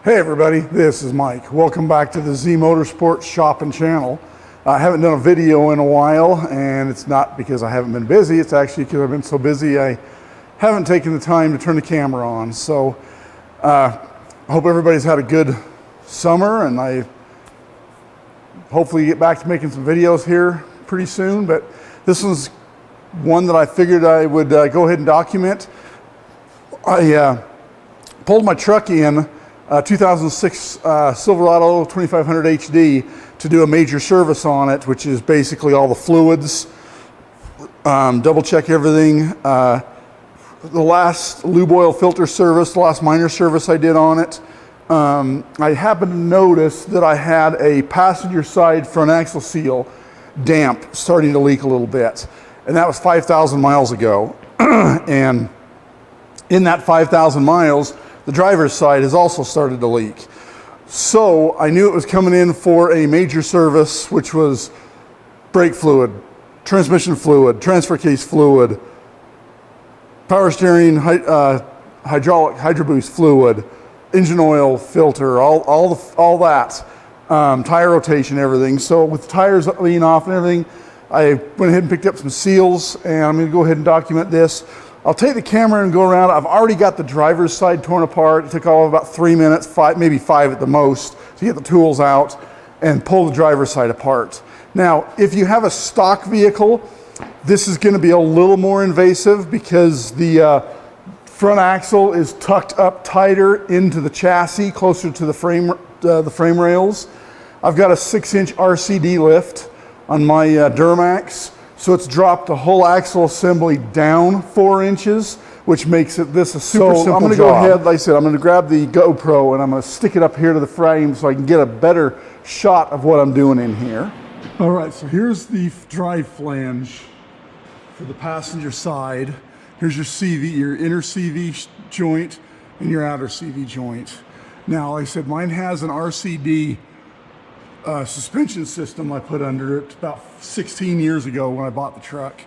Hey everybody, this is Mike. Welcome back to the Z Motorsports Shopping Channel. I haven't done a video in a while, and it's not because I haven't been busy, it's actually because I've been so busy I haven't taken the time to turn the camera on. So I hope everybody's had a good summer, and I hopefully get back to making some videos here pretty soon. But this was one that I figured I would go ahead and document. I pulled my truck in 2006 Silverado 2500 HD to do a major service on it, which is basically all the fluids, double check everything. The last lube oil filter service, the last minor service I did on it, I happened to notice that I had a passenger side front axle seal damp starting to leak a little bit, and that was 5,000 miles ago. And in that 5,000 miles, the driver's side has also started to leak. So I knew it was coming in for a major service, which was brake fluid, transmission fluid, transfer case fluid, power steering, hydraulic hydro boost fluid, engine oil filter, all that, tire rotation, everything. So with the tires leaning off and everything, I went ahead and picked up some seals, and I'm going to go ahead and document this. I'll take the camera and go around. I've already got the driver's side torn apart. It took all of about 3 minutes, maybe five at the most, to get the tools out and pull the driver's side apart. Now, if you have a stock vehicle, this is going to be a little more invasive because the front axle is tucked up tighter into the chassis, closer to the frame rails. I've got a 6-inch RCD lift on my Duramax. So it's dropped the whole axle assembly down 4 inches, which makes this a super simple job. I'm going to go ahead, like I said, I'm going to grab the GoPro and I'm going to stick it up here to the frame so I can get a better shot of what I'm doing in here. All right, so here's the drive flange for the passenger side. Here's your CV, your inner CV joint and your outer CV joint. Now, like I said, mine has an RCD suspension system I put under it about 16 years ago when I bought the truck.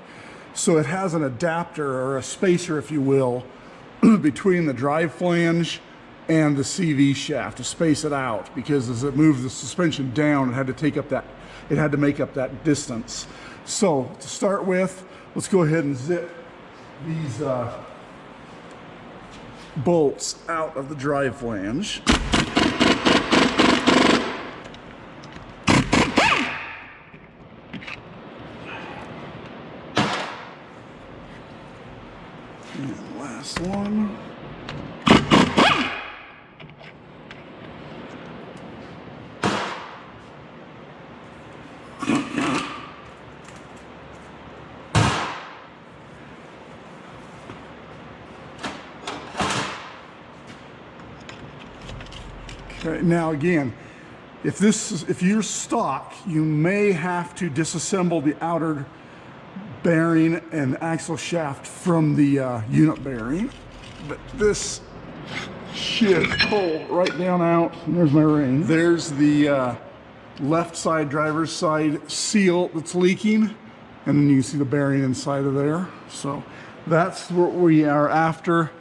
So it has an adapter, or a spacer if you will, between the drive flange and the CV shaft to space it out, because as it moved the suspension down, it had to make up that distance. So to start with, let's go ahead and zip these bolts out of the drive flange. And last one. Okay, now again, if you're stock, you may have to disassemble the outer bearing and axle shaft from the unit bearing, but this should pull right down out. And there's my ring. There's the left side driver's side seal that's leaking, and then you can see the bearing inside of there. So that's what we are after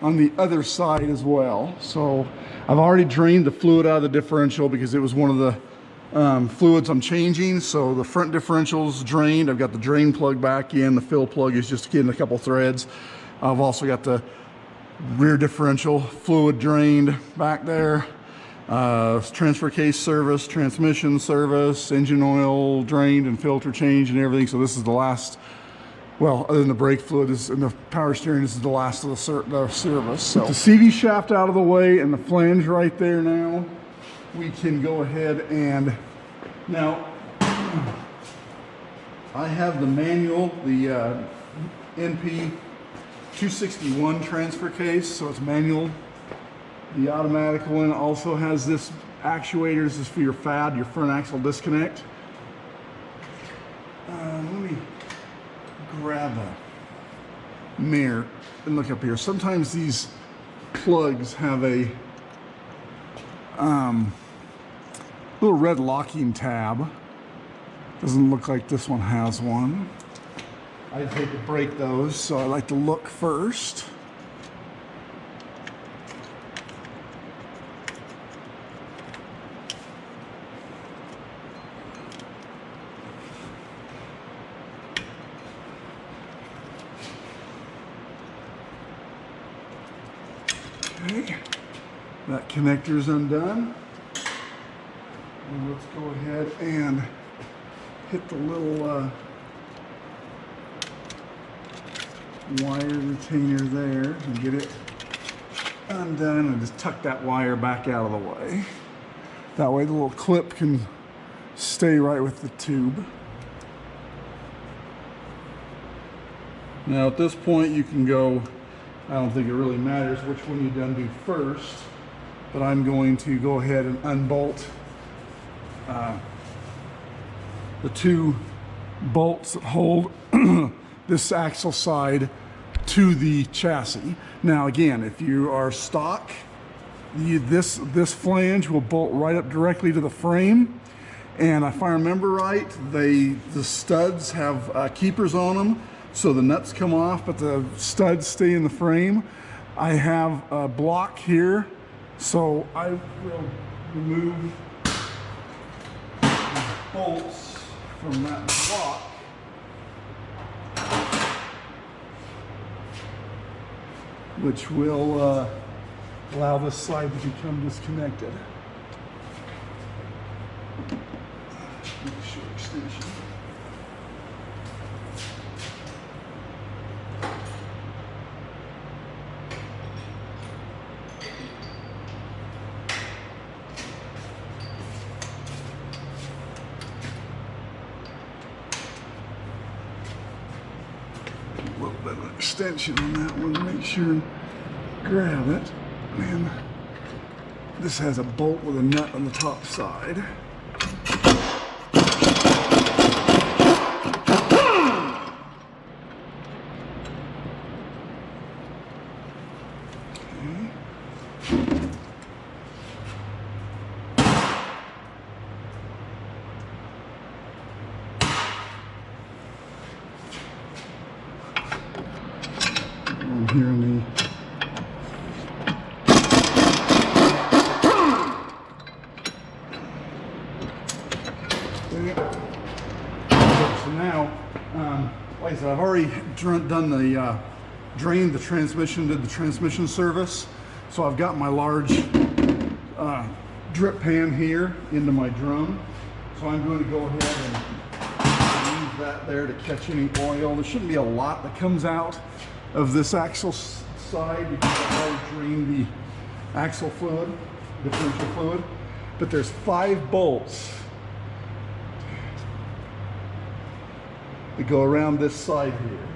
on the other side as well. So I've already drained the fluid out of the differential because it was one of the fluids I'm changing. So the front differential's drained. I've got the drain plug back in. The fill plug is just getting a couple threads. I've also got the rear differential fluid drained back there. Transfer case service, transmission service, engine oil drained and filter changed and everything. So this is the last, well, other than the brake fluid and the power steering, this is the last of the service. So the CV shaft out of the way and the flange right there now. We can go ahead and, now I have the manual, the NP 261 transfer case, so it's manual. The automatic one also has this actuator. This is for your FAD, your front axle disconnect. Let me grab a mirror and look up here. Sometimes these plugs have a little red locking tab. Doesn't look like this one has one. I hate to break those, so I like to look first. Okay, that connector is undone. And let's go ahead and hit the little wire retainer there and get it undone, and just tuck that wire back out of the way. That way the little clip can stay right with the tube. Now at this point you can go, I don't think it really matters which one you undo first, but I'm going to go ahead and unbolt the two bolts that hold this axle side to the chassis. Now again, if you are stock, this flange will bolt right up directly to the frame, and if I remember right, the studs have keepers on them, so the nuts come off but the studs stay in the frame. I have a block here, so I will remove the bolts from that block. Which will allow this side to become disconnected. Make sure extension. A little bit of extension on that one to make sure and grab it. And this has a bolt with a nut on the top side. Here in the so now, like I said, I've already done the drained the transmission, did the transmission service. So I've got my large drip pan here into my drum. So I'm going to go ahead and use that there to catch any oil. There shouldn't be a lot that comes out of this axle side because I've already drained the axle fluid, differential fluid. But there's 5 bolts that go around this side here.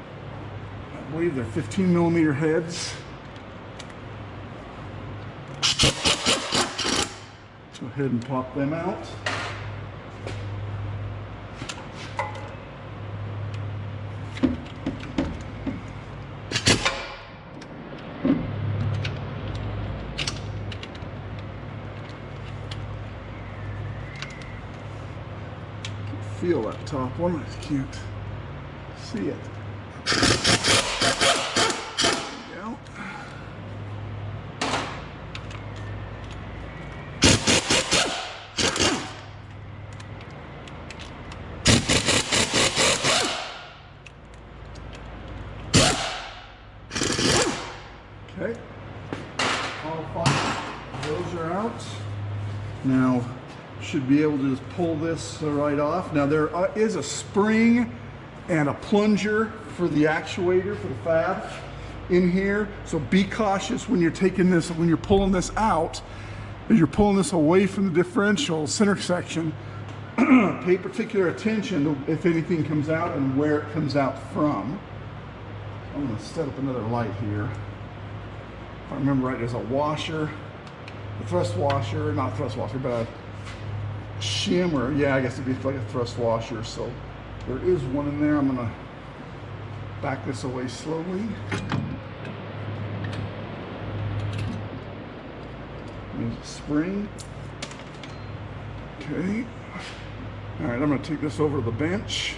I believe they're 15mm heads. Go ahead and pop them out. Feel that top one, I just can't see it. There we go. Okay, all 5 those are out. Now should be able to just pull this right off. Now there is a spring and a plunger for the actuator for the fab in here, so be cautious when you're taking this, when you're pulling this out, as you're pulling this away from the differential center section. Pay particular attention to if anything comes out and where it comes out from. I'm going to set up another light here. If I remember right, there's a washer, a thrust washer, not thrust washer, but a shimmer. Yeah, I guess it'd be like a thrust washer. So there is one in there. I'm going to back this away slowly. There's a spring. Okay. All right, I'm going to take this over to the bench.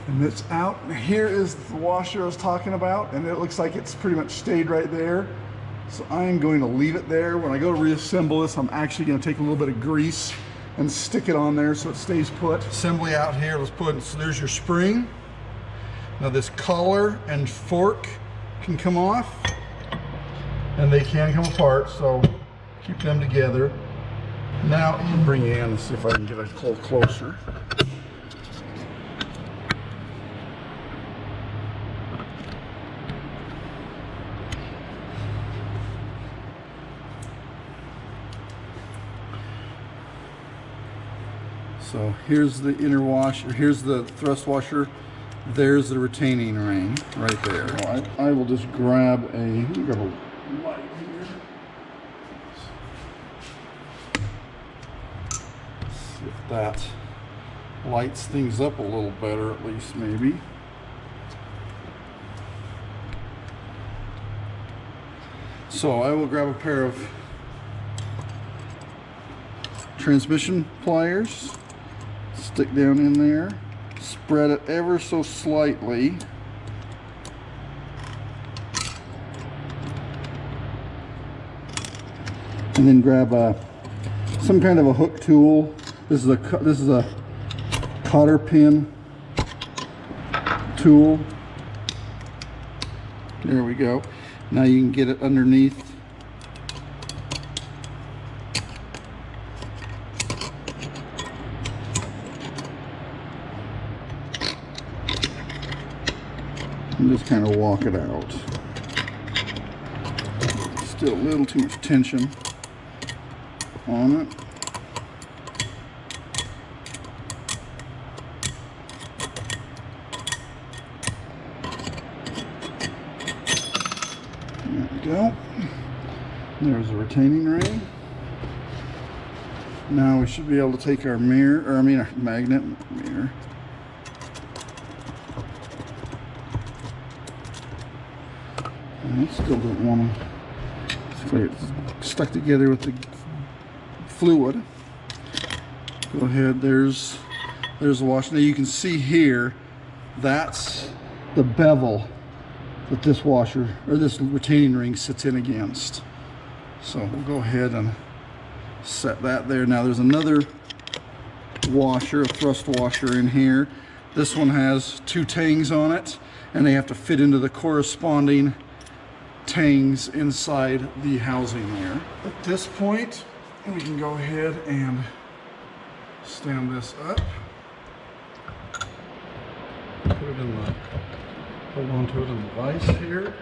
And it's out. Here is the washer I was talking about, and it looks like it's pretty much stayed right there. So I am going to leave it there. When I go to reassemble this, I'm actually going to take a little bit of grease and stick it on there so it stays put. Assembly out here, let's put, so there's your spring. Now this collar and fork can come off, and they can come apart, so keep them together. Now I'll bring you in and see if I can get a little closer. So here's the inner washer, here's the thrust washer, there's the retaining ring right there. Well, I will just grab a light here. See if that lights things up a little better, at least maybe. So I will grab a pair of transmission pliers. Stick down in there, spread it ever so slightly. And then grab some kind of a hook tool. This is a cotter pin tool. There we go. Now you can get it underneath. And just kind of walk it out. Still a little too much tension on it. There we go. There's the retaining ring. Now we should be able to take our mirror, or I mean our magnet mirror. I still don't want to get stuck together with the fluid. Go ahead, there's the washer. Now you can see here, that's the bevel that this washer, or this retaining ring sits in against. So we'll go ahead and set that there. Now there's another washer, a thrust washer in here. This one has two tangs on it, and they have to fit into the corresponding tangs inside the housing there. At this point, we can go ahead and stand this up. Put it in the, hold on to it in the vise here.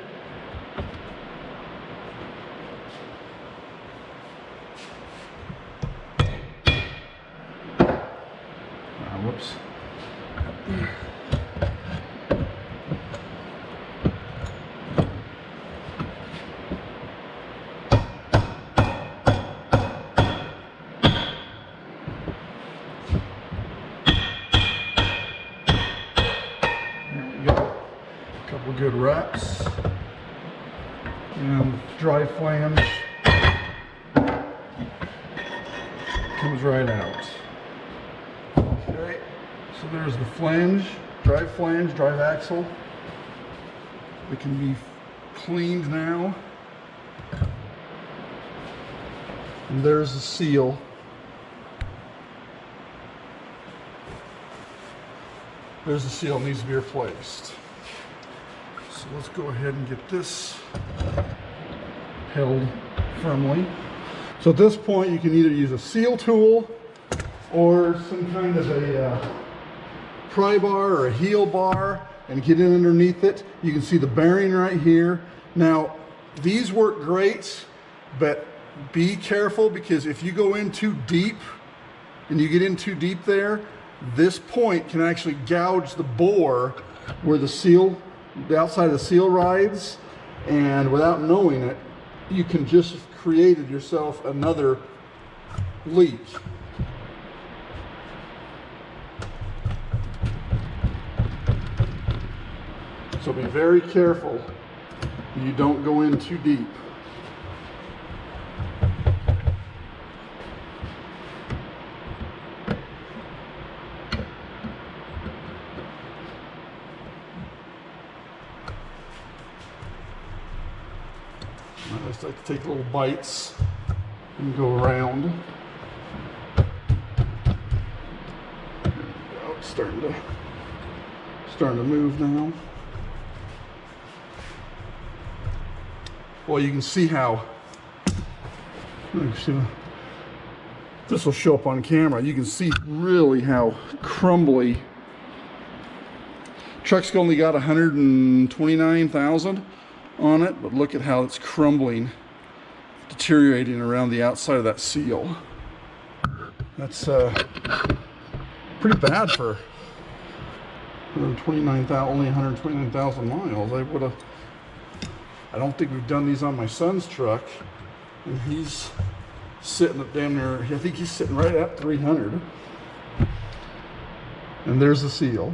Whoops. Good reps, and dry flange comes right out. Okay, so there's the flange, drive axle. It can be cleaned now. And there's the seal. There's the seal, it needs to be replaced. So let's go ahead and get this held firmly. So at this point, you can either use a seal tool or some kind of a pry bar or a heel bar and get in underneath it. You can see the bearing right here. Now, these work great, but be careful, because if you go in too deep and you get in too deep there, this point can actually gouge the bore where the seal, the outside of the seal rides, and without knowing it, you can just have created yourself another leak. So be very careful you don't go in too deep. just like to take little bites and go around. There we go. It's starting to move now. Well, you can see how, this will show up on camera. You can see really how crumbly. Truck's only got 129,000 on it, but look at how it's crumbling, deteriorating around the outside of that seal. That's pretty bad for 129,000, only 129,000 miles. I don't think we've done these on my son's truck, and he's sitting up damn near, I think he's sitting right at 300. And there's the seal.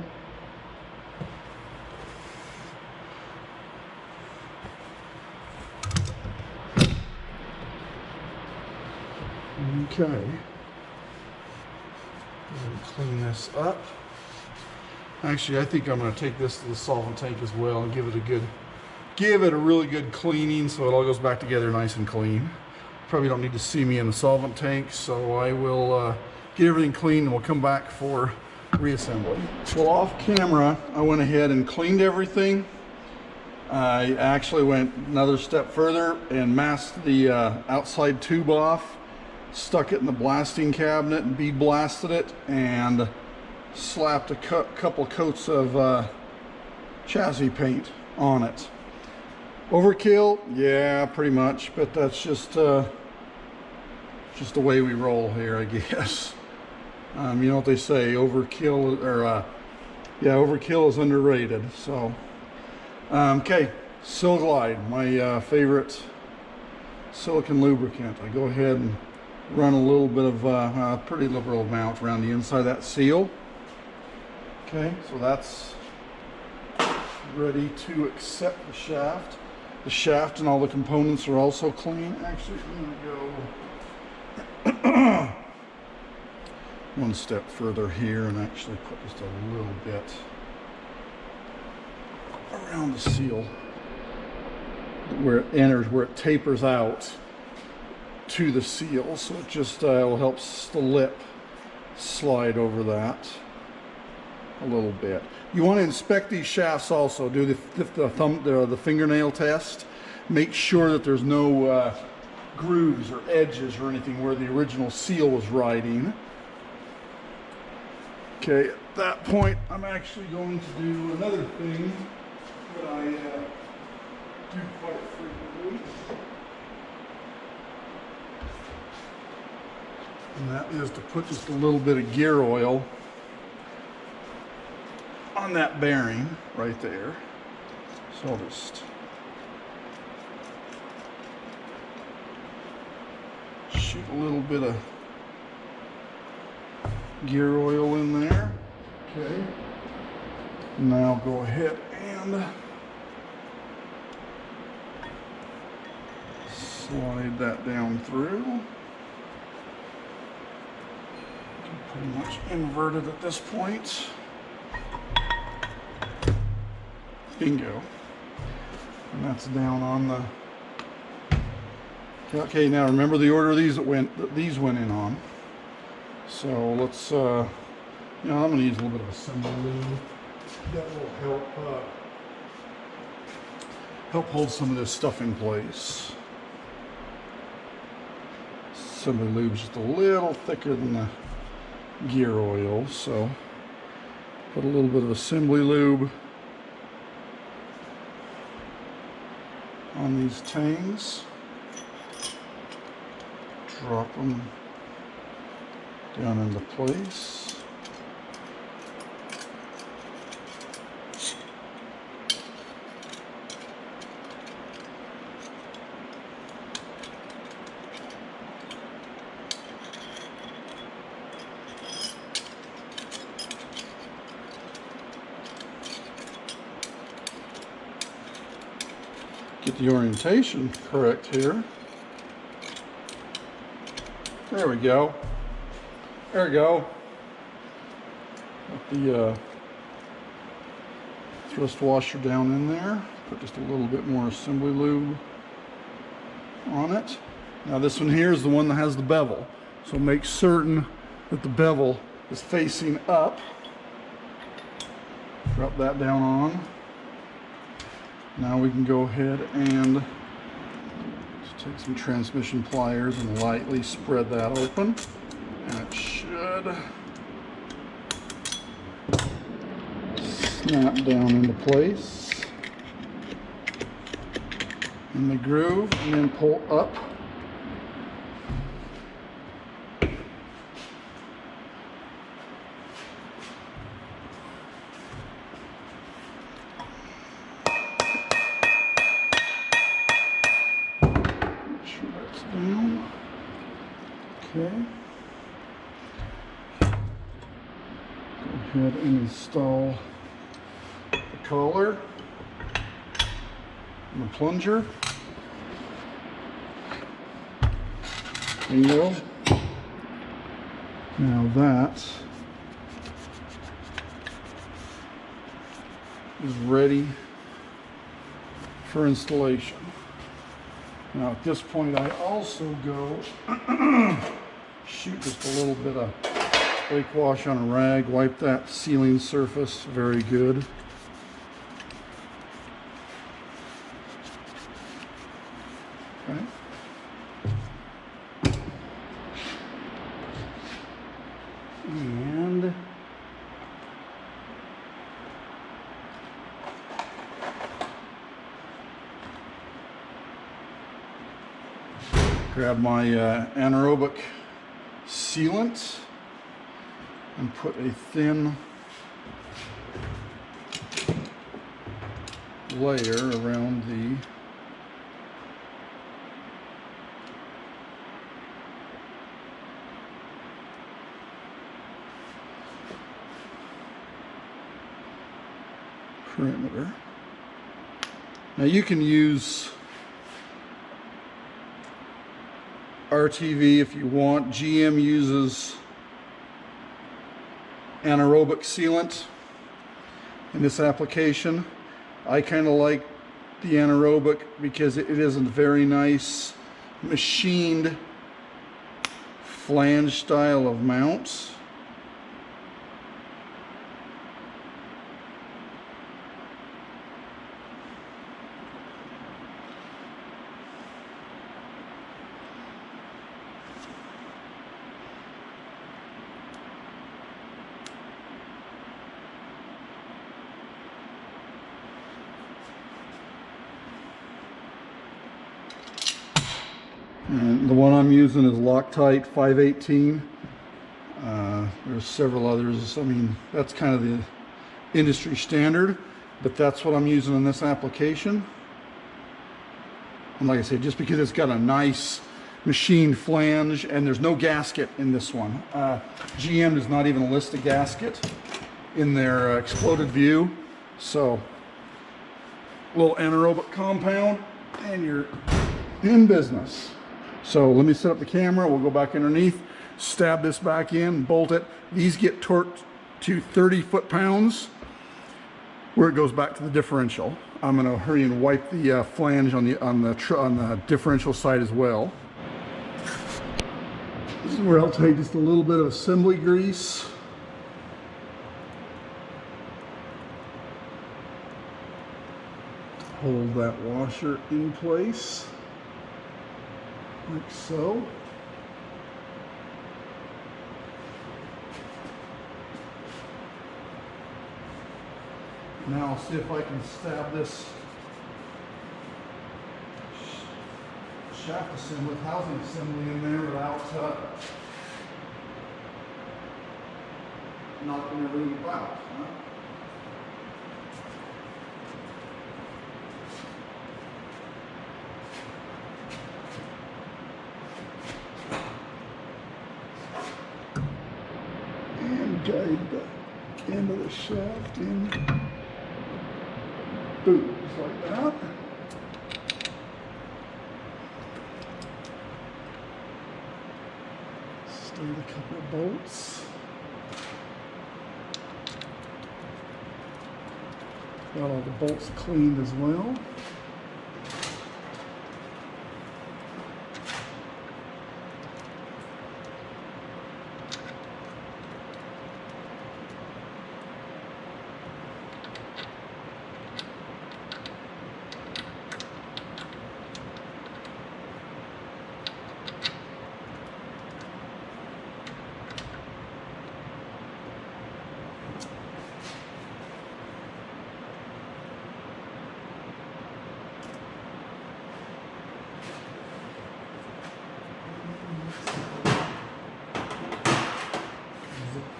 Okay. Clean this up. Actually, I think I'm going to take this to the solvent tank as well and give it a really good cleaning so it all goes back together nice and clean. Probably don't need to see me in the solvent tank, so I will get everything clean and we'll come back for reassembly. Well, off camera, I went ahead and cleaned everything. I actually went another step further and masked the outside tube off, stuck it in the blasting cabinet and bead blasted it, and slapped a couple coats of chassis paint on it. Overkill? Yeah, pretty much, but that's just the way we roll here, I guess. You know what they say, overkill, or overkill is underrated. So, okay, Sil-Glide, my favorite silicone lubricant. I go ahead and run a little bit of a pretty liberal amount around the inside of that seal. Okay, so that's ready to accept the shaft. The shaft and all the components are also clean. Actually, I'm going to go one step further here and actually put just a little bit around the seal where it enters, where it tapers out to the seal. So it just will help the lip slide over that a little bit. You want to inspect these shafts also. Do the fingernail test. Make sure that there's no grooves or edges or anything where the original seal was riding. Okay, at that point, I'm actually going to do another thing that I do quite frequently. And that is to put just a little bit of gear oil on that bearing right there. So I'll just shoot a little bit of gear oil in there. Okay. Now go ahead and slide that down through. Pretty much inverted at this point. Bingo. And that's down on the. Okay, now remember the order these went in on. So let's I'm going to use a little bit of assembly lube. That will help hold some of this stuff in place. Assembly lube is just a little thicker than the gear oil, so put a little bit of assembly lube on these tangs, drop them down into place. Get the orientation correct here. There we go. There we go. Put the thrust washer down in there. Put just a little bit more assembly lube on it. Now this one here is the one that has the bevel. So make certain that the bevel is facing up. Drop that down on. Now we can go ahead and just take some transmission pliers and lightly spread that open. And it should snap down into place in the groove, and then pull up. Make sure that's down. Okay. Go ahead and install the collar and the plunger. There you go. Now that is ready for installation. Now at this point I also go shoot just a little bit of flake wash on a rag, wipe that sealing surface very good. Okay. And grab my anaerobic sealant and put a thin layer around the perimeter. Now you can use RTV if you want. GM uses anaerobic sealant in this application. I kind of like the anaerobic because it is a very nice machined flange style of mounts. And the one I'm using is Loctite 518. There's several others. I mean, that's kind of the industry standard, but that's what I'm using in this application. And like I said, just because it's got a nice machined flange, and there's no gasket in this one. GM does not even list a gasket in their exploded view. So, little anaerobic compound, and you're in business. So let me set up the camera, we'll go back underneath, stab this back in, bolt it. These get torqued to 30 foot-pounds where it goes back to the differential. I'm gonna hurry and wipe the flange on the differential side as well. This is where I'll take just a little bit of assembly grease. Hold that washer in place. Like so. Now I'll see if I can stab this shaft assembly, housing assembly in there without knocking everything about. Guide the end of the shaft in. Boom, just like that. Start a couple of bolts. Got all the bolts cleaned as well.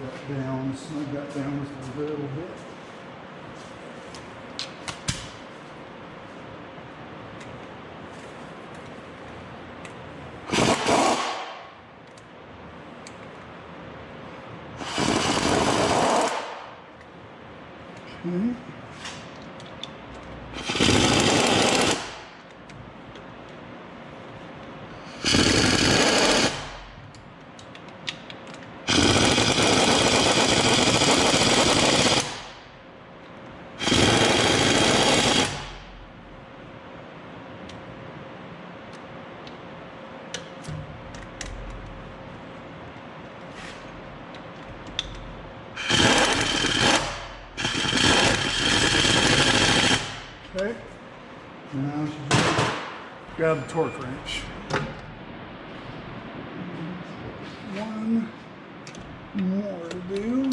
that down, snug that down just a little bit. Okay. Okay, now grab the torque wrench. One more to do.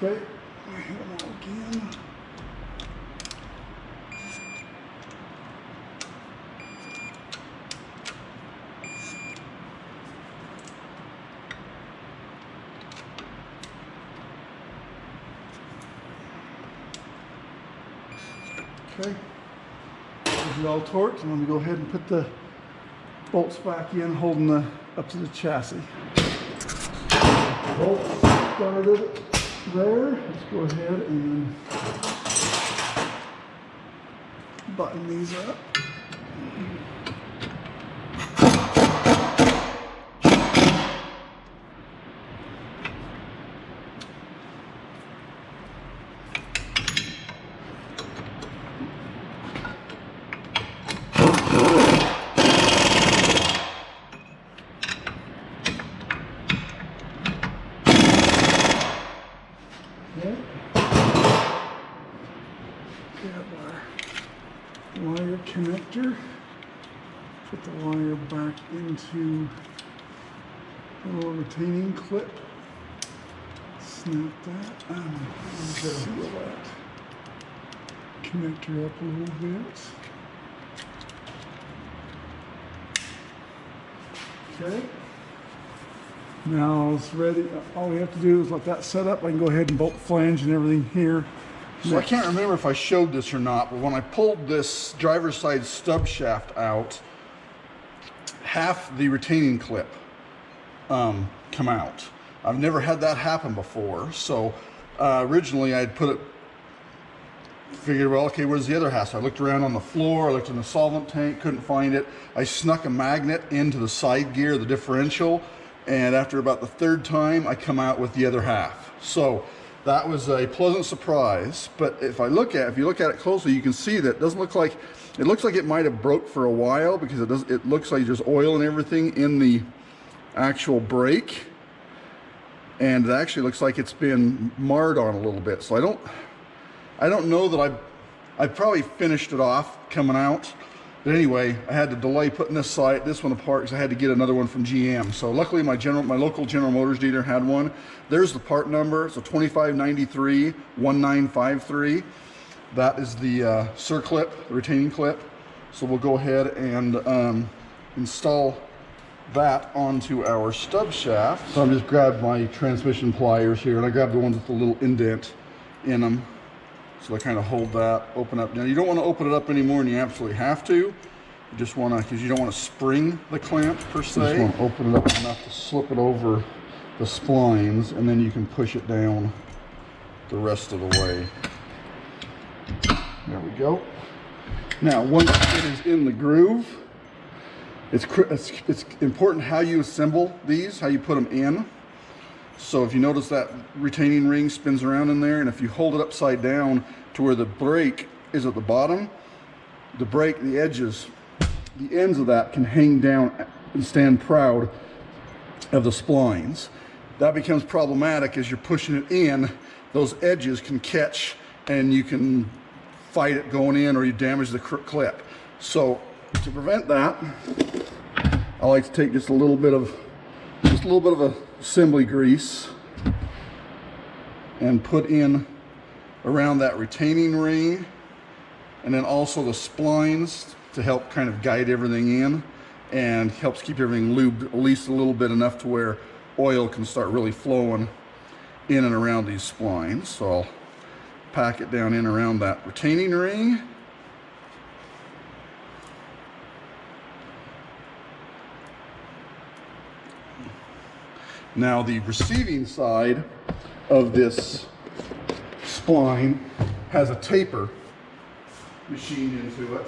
Okay, hit them all again. Okay, this is all torqued, and let me go ahead and put the bolts back in, holding the up to the chassis. Bolts started there. Let's go ahead and button these up. Wire connector. Put the wire back into the little retaining clip. Snap that and seal that connector up a little bit. Okay. Now it's ready. All we have to do is let that set up. I can go ahead and bolt the flange and everything here. So I can't remember if I showed this or not, but when I pulled this driver's side stub shaft out, half the retaining clip come out. I've never had that happen before. So originally I'd put it, figured, well, okay, where's the other half? So I looked around on the floor, I looked in the solvent tank, couldn't find it. I snuck a magnet into the side gear, the differential, and after about the third time, I come out with the other half. So that was a pleasant surprise. But if you look at it closely, you can see that it doesn't look like, it looks like it might have broke for a while, because it looks like there's oil and everything in the actual brake. And it actually looks like it's been marred on a little bit. So I don't know that I probably finished it off coming out. But anyway, I had to delay putting this one apart because I had to get another one from GM. So luckily my local General Motors dealer had one. There's the part number. It's a 2593-1953. That is the circlip, the retaining clip. So we'll go ahead and install that onto our stub shaft. So I'm just grabbed my transmission pliers here, and I grabbed the ones with the little indent in them. So I kind of hold that, open up. Now you don't want to open it up any more than you absolutely have to. You just want to, because you don't want to spring the clamp per se. You just want to open it up enough to slip it over the splines, and then you can push it down the rest of the way. There we go. Now, once it is in the groove, it's important how you assemble these, how you put them in. So if you notice that retaining ring spins around in there, and if you hold it upside down to where the brake is at the bottom, the brake, the edges, the ends of that can hang down and stand proud of the splines. That becomes problematic as you're pushing it in. Those edges can catch and you can fight it going in, or you damage the clip. So to prevent that, I like to take just a little bit of assembly grease and put in around that retaining ring, and then also the splines to help kind of guide everything in, and helps keep everything lubed at least a little bit, enough to where oil can start really flowing in and around these splines. So I'll pack it down in around that retaining ring. Now the receiving side of this spline has a taper machined into it.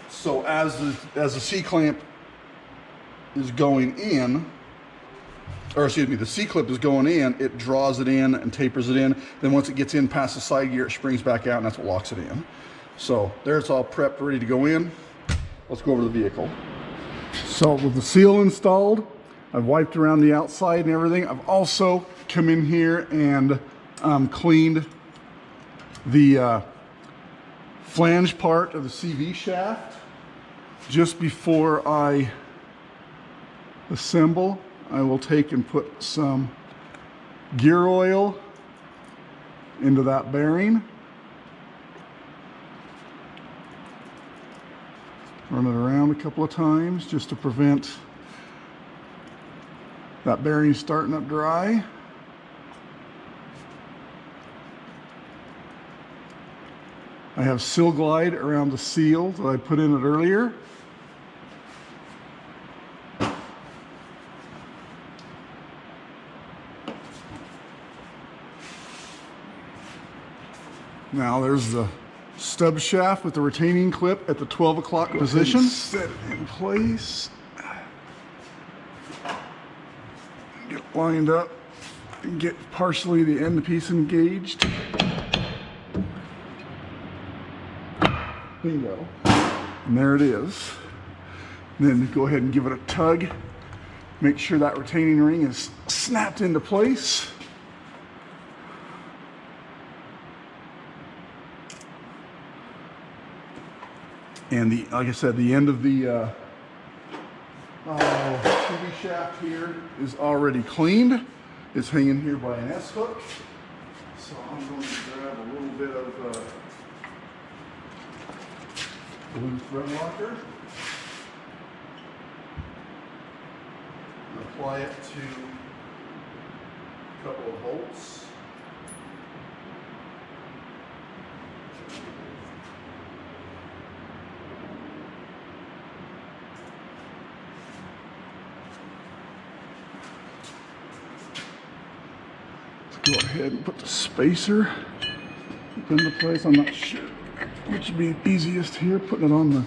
So as the C-clamp is going in, or excuse me, the C-clip is going in, it draws it in and tapers it in. Then once it gets in past the side gear, it springs back out, and that's what locks it in. So there it's all prepped, ready to go in. Let's go over to the vehicle. So with the seal installed, I've wiped around the outside and everything. I've also come in here and cleaned the flange part of the CV shaft just before I assemble. I will take and put some gear oil into that bearing. Run it around a couple of times just to prevent that bearing starting up dry. I have Seal Glide around the seal that I put in it earlier. Now there's the stub shaft with the retaining clip at the 12 o'clock position. Set it in place. Get it lined up and get partially the end piece engaged. Bingo. And there it is. And then go ahead and give it a tug. Make sure that retaining ring is snapped into place. And like I said, the end of the TV shaft here is already cleaned. It's hanging here by an S-hook. So I'm going to grab a little bit of blue thread locker and apply it to a couple of bolts. Go ahead and put the spacer into place. I'm not sure which would be easiest here, putting it on the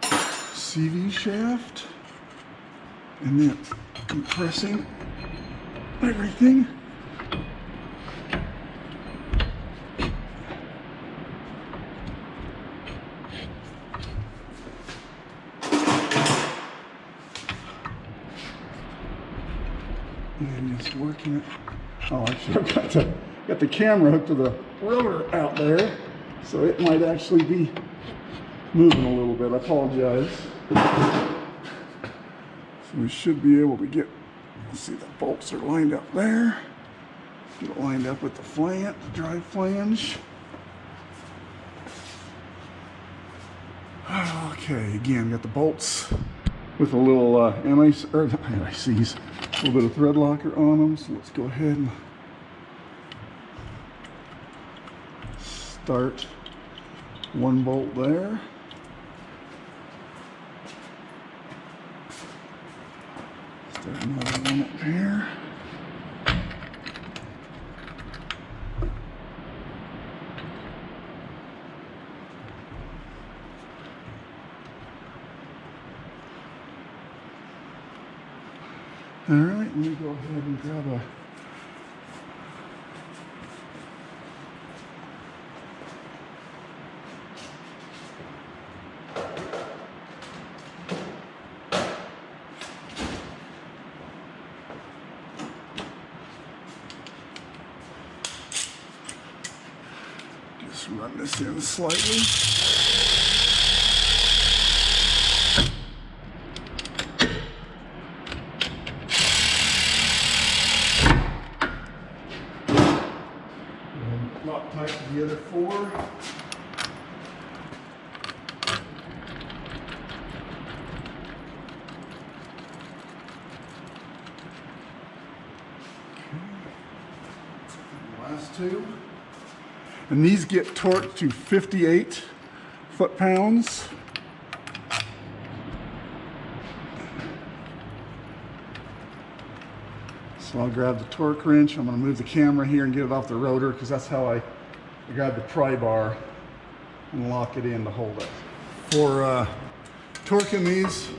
CV shaft and then compressing everything. And just working it. Oh, actually, I've got the camera hooked to the rotor out there, so it might actually be moving a little bit. I apologize. So we should be able to get, let's see, the bolts are lined up there. Get it lined up with the flange, the drive flange. Okay, again, got the bolts with a little NICs, a little bit of thread locker on them. So let's go ahead and start One bolt there. Start another one up here. All right, let me go ahead and grab a just run this in slightly. Lock tight to the other four. Last two. And these get torqued to 58 foot-pounds. So I'll grab the torque wrench. I'm going to move the camera here and get it off the rotor because that's how I grab the pry bar and lock it in to hold it. For torquing these,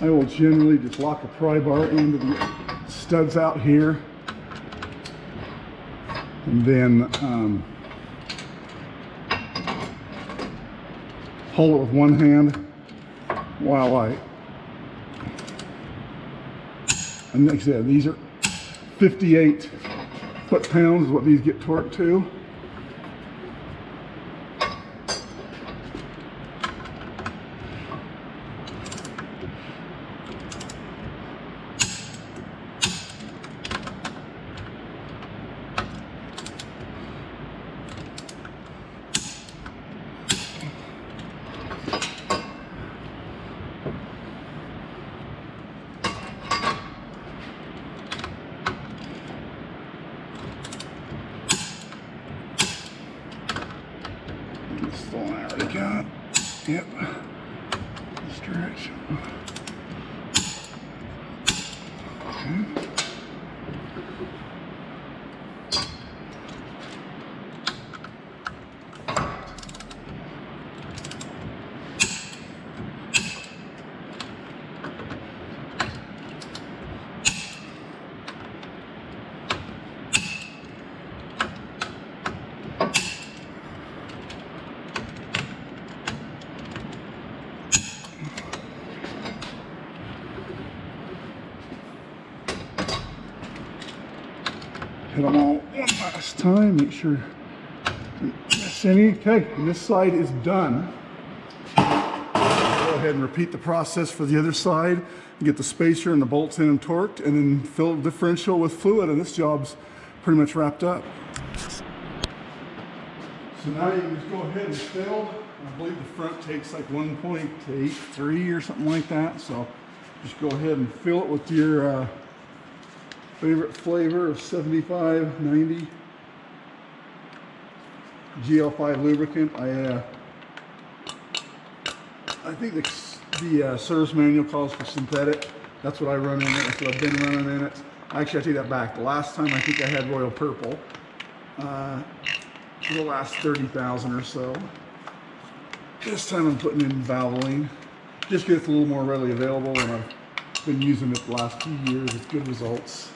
I will generally just lock a pry bar into the studs out here, and then hold it with one hand while and like I said, these are 58 foot-pounds is what these get torqued to. This the one I already got. Yep. This direction. Okay. Hit them all one last time, make sure I don't miss any. Okay, and this side is done. Go ahead and repeat the process for the other side. Get the spacer and the bolts in and torqued, and then fill the differential with fluid, and this job's pretty much wrapped up. So now you can just go ahead and fill. I believe the front takes like 1.83 or something like that. So just go ahead and fill it with your favorite flavor of 75, 90 GL5 lubricant. I think the service manual calls for synthetic. That's what I run in it. That's what I've been running in it. Actually, I take that back. The last time I think I had Royal Purple for the last 30,000 or so. This time I'm putting in Valvoline. Just because it's a little more readily available, and I've been using it the last few years with good results.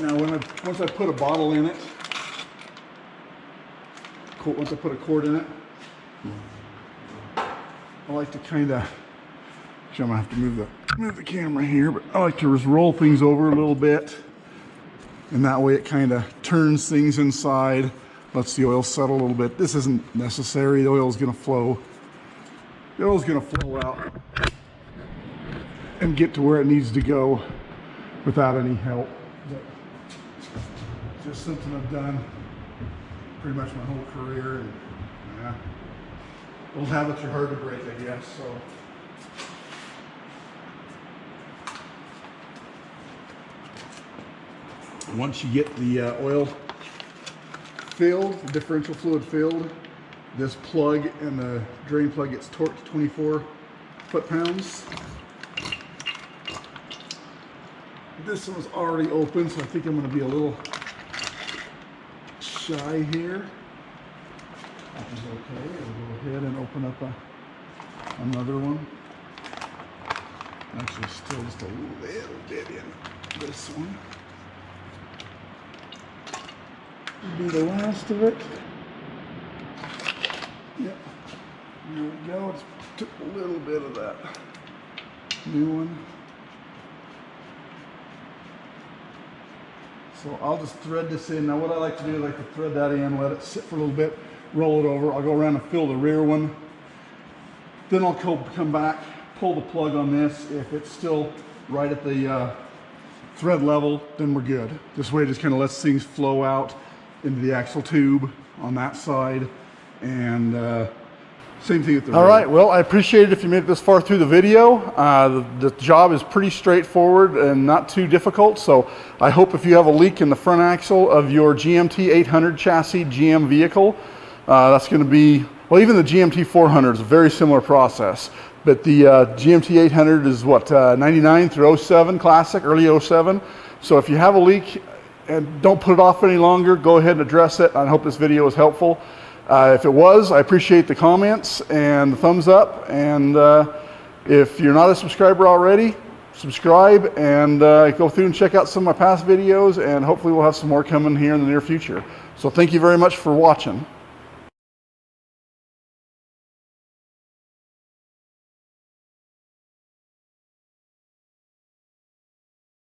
Now, once I put a bottle in it, once I put a quart in it, I like to kind of, actually I'm gonna have to move the camera here, but I like to just roll things over a little bit, and that way it kind of turns things inside, lets the oil settle a little bit. This isn't necessary. The oil's gonna flow. The oil's gonna flow out and get to where it needs to go without any help. But just something I've done pretty much my whole career, and yeah, old habits are hard to break, I guess. So Once you get the oil filled, the differential fluid filled, this plug and the drain plug gets torqued to 24 foot-pounds. This one's already open, so I think I'm going to be a little shy here. That is okay. I'll go ahead and open up another one. Actually, still just a little bit in this one. Will be the last of it. Yep. There we go. Just took a little bit of that new one. So I'll just thread this in. Now what I like to do is I like to thread that in, let it sit for a little bit, roll it over. I'll go around and fill the rear one. Then I'll come back, pull the plug on this. If it's still right at the thread level, then we're good. This way it just kind of lets things flow out into the axle tube on that side. And same thing with the rear. All right, well, I appreciate it if you made it this far through the video. The job is pretty straightforward and not too difficult. So I hope if you have a leak in the front axle of your GMT800 chassis GM vehicle, that's going to be, well, even the GMT400 is a very similar process. But the GMT800 is what, 99 through 07 classic, early 07. So if you have a leak and don't put it off any longer, go ahead and address it. I hope this video was helpful. If it was, I appreciate the comments and the thumbs up. And if you're not a subscriber already, subscribe and go through and check out some of my past videos. And hopefully we'll have some more coming here in the near future. So thank you very much for watching.